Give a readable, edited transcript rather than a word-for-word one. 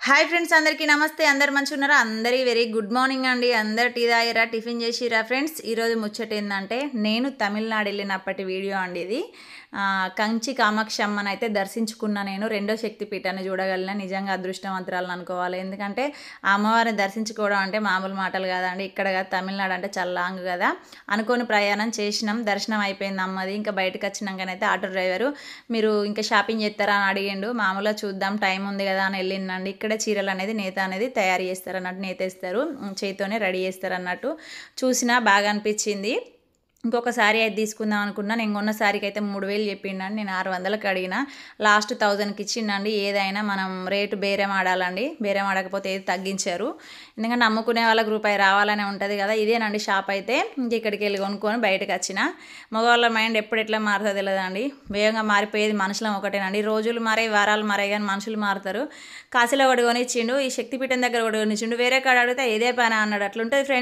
Hi friends, అందరికీ నమస్తే. అందరు మంచిగా ఉన్నారా? అందరికీ వెరీ గుడ్ మార్నింగ్ అండి. అందరు టీ తాగిరా, టిఫిన్ చేసిరా? ఫ్రెండ్స్, ఈరోజు ముచ్చట ఏంటంటే, నేను తమిళనాడు వెళ్ళినప్పటి వీడియో అండి ఇది. కంచి కామాక్షమ్మని అయితే దర్శించుకున్నా. నేను రెండో శక్తిపీఠాన్ని చూడగలిగిన నిజంగా అదృష్టవంతురాలను అనుకోవాలి. ఎందుకంటే ఆ అమ్మవారిని దర్శించుకోవడం అంటే మామూలు మాటలు కాదండి. ఇక్కడ కాదు, తమిళనాడు అంటే చాలా లాంగ్ కదా. అనుకోని ప్రయాణం చేసినాం, దర్శనం అయిపోయింది అమ్మది. ఇంకా బయటకు వచ్చినాకనైతే ఆటో డ్రైవరు మీరు ఇంకా షాపింగ్ చేస్తారా అని అడిగిండు. మామూలుగా చూద్దాం, టైం ఉంది కదా అని వెళ్ళిందండి. ఇక్కడ చీరలు అనేది నేత అనేది తయారు చేస్తారు అన్నట్టు, నేతేస్తారు, చేతితోనే రెడీ చేస్తారు అన్నట్టు. చూసినా బాగా అనిపించింది. ఇంకొక శారీ అయితే తీసుకుందాం అనుకున్నా. నేను కొన్న శారీకి అయితే 3000 చెప్పిండండి. నేను 600కి అడిగిన. లాస్ట్ 1000కి ఇచ్చిండండి. ఏదైనా మనం రేటు బేరం ఆడాలండి. బేరం ఆడకపోతే ఏది తగ్గించారు. ఎందుకంటే నమ్ముకునే వాళ్ళకి రూపాయి రావాలనే ఉంటుంది కదా. ఇదేనండి షాప్ అయితే. ఇక్కడికి వెళ్ళి కొనుక్కొని బయటకు వచ్చిన. మగవాళ్ళ మైండ్ ఎప్పుడు ఎట్లా మారుతుందో తెలియదండి. వేగంగా మారిపోయేది మనుషులం ఒకటేనండి. రోజులు మారే, వారాలు మారే, కానీ మనుషులు మారుతారు. కాశీలో ఒకటి కొనిచ్చిండు, ఈ శక్తిపీఠం దగ్గర ఒకటి కొనిచ్చిండు. వేరే కాడ అడిగితే ఇదే పని అన్నాడు. అట్లుంటుంది ఫ్రెండ్స్.